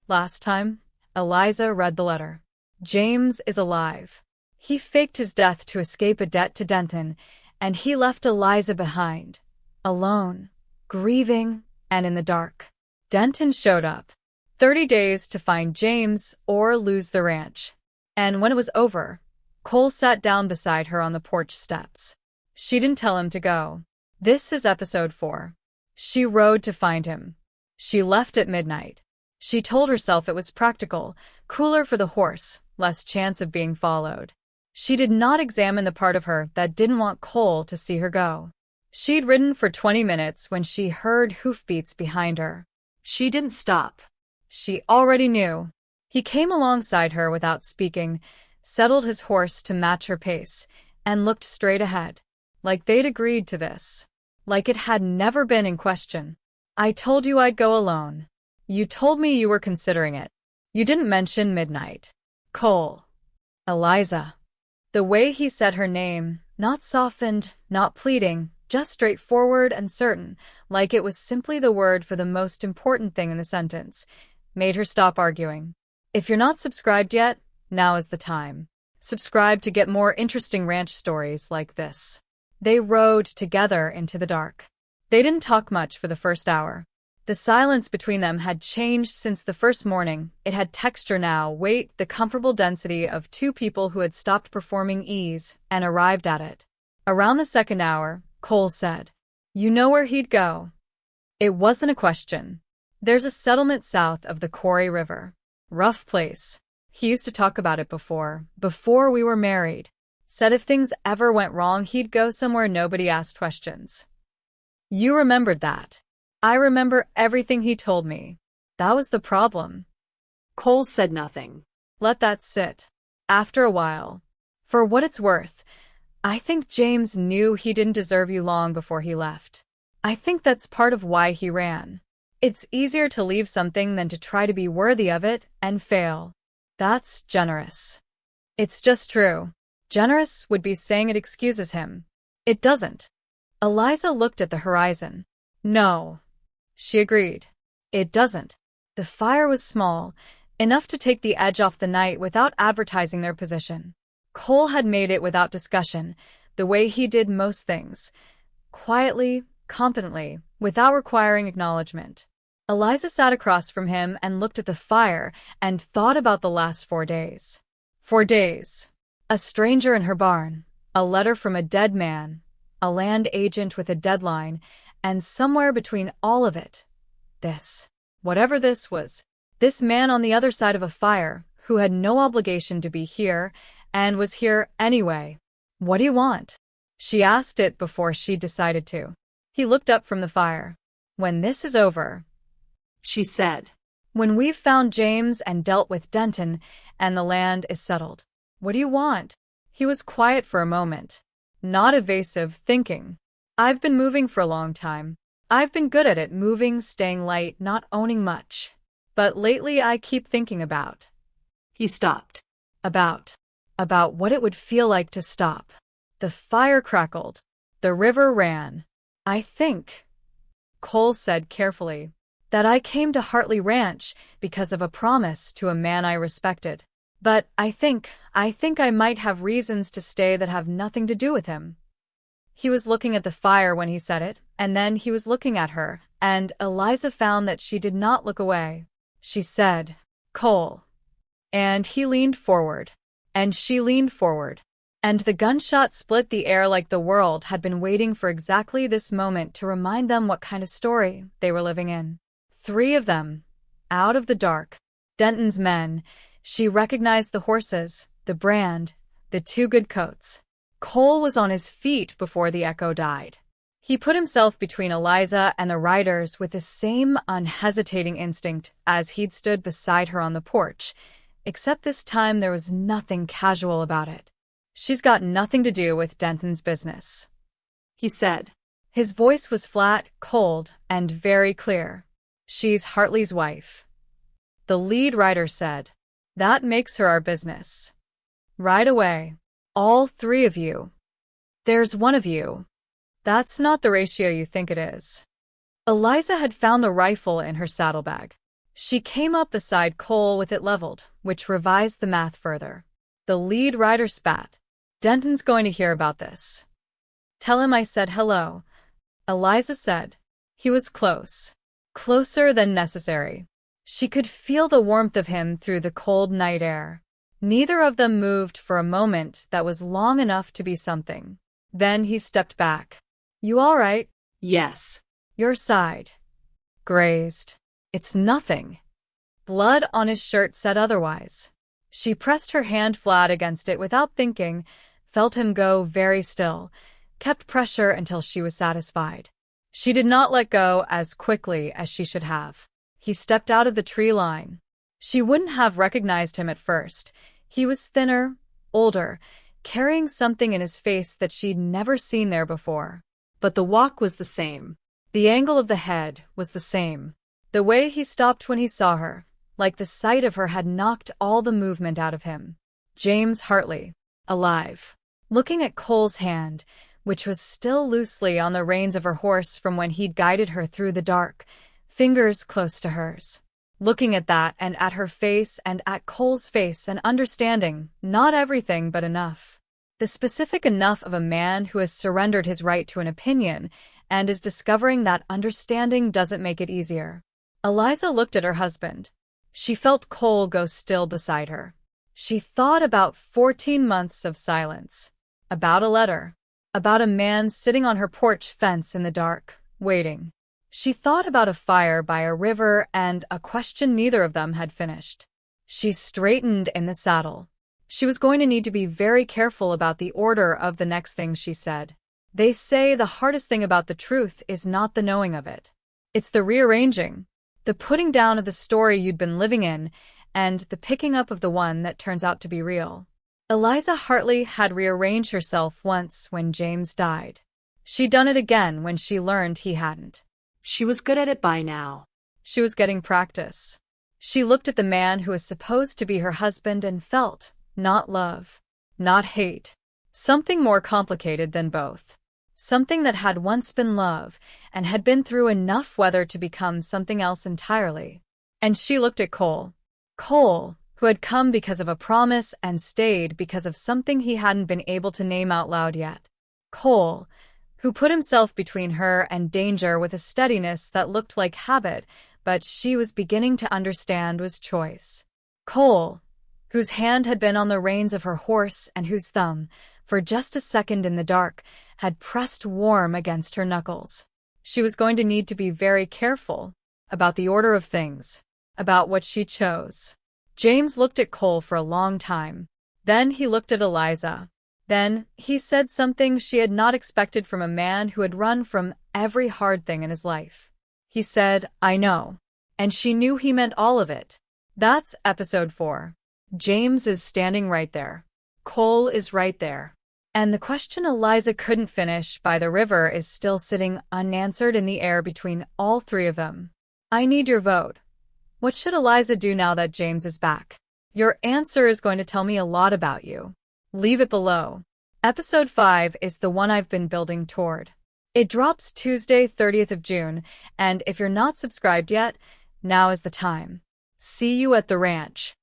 Last time, Eliza read the letter. James is alive. He faked his death to escape a debt to Denton, and he left Eliza behind, alone, grieving, and in the dark. Denton showed up. 30 days to find James or lose the ranch. And when it was over, Cole sat down beside her on the porch steps. She didn't tell him to go. This is episode 4. She rode to find him. She left at midnight. She told herself it was practical, cooler for the horse, less chance of being followed. She did not examine the part of her that didn't want Cole to see her go. She'd ridden for 20 minutes when she heard hoofbeats behind her. She didn't stop. She already knew. He came alongside her without speaking, settled his horse to match her pace, and looked straight ahead. Like they'd agreed to this. Like it had never been in question. I told you I'd go alone. You told me you were considering it. You didn't mention midnight. Cole. Eliza. The way he said her name, not softened, not pleading, just straightforward and certain, like it was simply the word for the most important thing in the sentence, made her stop arguing. If you're not subscribed yet, now is the time. Subscribe to get more interesting ranch stories like this. They rode together into the dark. They didn't talk much for the first hour. The silence between them had changed since the first morning. It had texture now, weight, the comfortable density of two people who had stopped performing ease and arrived at it. Around the second hour, Cole said, "You know where he'd go." It wasn't a question. "There's a settlement south of the Prairie River. Rough place. He used to talk about it before we were married. Said if things ever went wrong, he'd go somewhere nobody asked questions." You remembered that. I remember everything he told me. That was the problem. Cole said nothing. Let that sit. After a while. For what it's worth, I think James knew he didn't deserve you long before he left. I think that's part of why he ran. It's easier to leave something than to try to be worthy of it and fail. That's generous. It's just true. Generous would be saying it excuses him. It doesn't. Eliza looked at the horizon. No. She agreed. It doesn't. The fire was small, enough to take the edge off the night without advertising their position. Cole had made it without discussion, the way he did most things. Quietly, competently, without requiring acknowledgement. Eliza sat across from him and looked at the fire and thought about the last 4 days. 4 days. A stranger in her barn, a letter from a dead man, a land agent with a deadline, and somewhere between all of it, this. Whatever this was. This man on the other side of a fire, who had no obligation to be here, and was here anyway. "What do you want?" She asked it before she decided to. He looked up from the fire. "When this is over," she said. "When we've found James and dealt with Denton, and the land is settled. What do you want?" He was quiet for a moment. Not evasive, thinking. "I've been moving for a long time. I've been good at it, moving, staying light, not owning much. But lately I keep thinking about." He stopped. About what it would feel like to stop. The fire crackled. The river ran. "I think," Cole said carefully, "that I came to Hartley Ranch because of a promise to a man I respected. But I think I might have reasons to stay that have nothing to do with him." He was looking at the fire when he said it, and then he was looking at her, and Eliza found that she did not look away. She said, "Cole." And he leaned forward, and she leaned forward, and the gunshot split the air like the world had been waiting for exactly this moment to remind them what kind of story they were living in. 3 of them, out of the dark, Denton's men. She recognized the horses, the brand, the 2 good coats. Cole was on his feet before the echo died. He put himself between Eliza and the riders with the same unhesitating instinct as he'd stood beside her on the porch, except this time there was nothing casual about it. "She's got nothing to do with Denton's business," he said. His voice was flat, cold, and very clear. "She's Hartley's wife." The lead rider said, "That makes her our business." "Right away. All 3 of you. There's one of you. That's not the ratio you think it is." Eliza had found the rifle in her saddlebag. She came up beside Cole with it leveled, which revised the math further. The lead writer spat. Denton's going to hear about this. Tell him I said hello, Eliza said. He was close. Closer than necessary. She could feel the warmth of him through the cold night air. Neither of them moved for a moment that was long enough to be something. Then he stepped back. You all right? Yes. Your side. Grazed. It's nothing. Blood on his shirt said otherwise. She pressed her hand flat against it without thinking, felt him go very still, kept pressure until she was satisfied. She did not let go as quickly as she should have. He stepped out of the tree line. She wouldn't have recognized him at first. He was thinner, older, carrying something in his face that she'd never seen there before. But the walk was the same. The angle of the head was the same. The way he stopped when he saw her, like the sight of her had knocked all the movement out of him. James Hartley, alive. Looking at Cole's hand, which was still loosely on the reins of her horse from when he'd guided her through the dark, fingers close to hers. Looking at that and at her face and at Cole's face and understanding, not everything but enough. The specific enough of a man who has surrendered his right to an opinion and is discovering that understanding doesn't make it easier. Eliza looked at her husband. She felt Cole go still beside her. She thought about 14 months of silence. About a letter. About a man sitting on her porch fence in the dark, waiting. She thought about a fire by a river and a question neither of them had finished. She straightened in the saddle. She was going to need to be very careful about the order of the next thing she said. They say the hardest thing about the truth is not the knowing of it. It's the rearranging, the putting down of the story you'd been living in, and the picking up of the one that turns out to be real. Eliza Hartley had rearranged herself once when James died. She'd done it again when she learned he hadn't. She was good at it by now. She was getting practice. She looked at the man who was supposed to be her husband and felt, not love, not hate, something more complicated than both. Something that had once been love and had been through enough weather to become something else entirely. And she looked at Cole. Cole, who had come because of a promise and stayed because of something he hadn't been able to name out loud yet. Cole, who put himself between her and danger with a steadiness that looked like habit, but she was beginning to understand was choice. Cole, whose hand had been on the reins of her horse and whose thumb, for just a second in the dark, had pressed warm against her knuckles. She was going to need to be very careful about the order of things, about what she chose. James looked at Cole for a long time. Then he looked at Eliza. Then he said something she had not expected from a man who had run from every hard thing in his life. He said, I know. And she knew he meant all of it. That's episode 4. James is standing right there. Cole is right there. And the question Eliza couldn't finish by the river is still sitting unanswered in the air between all three of them. I need your vote. What should Eliza do now that James is back? Your answer is going to tell me a lot about you. Leave it below. Episode 5 is the one I've been building toward. It drops Tuesday, 30th of June, and if you're not subscribed yet, now is the time. See you at the ranch.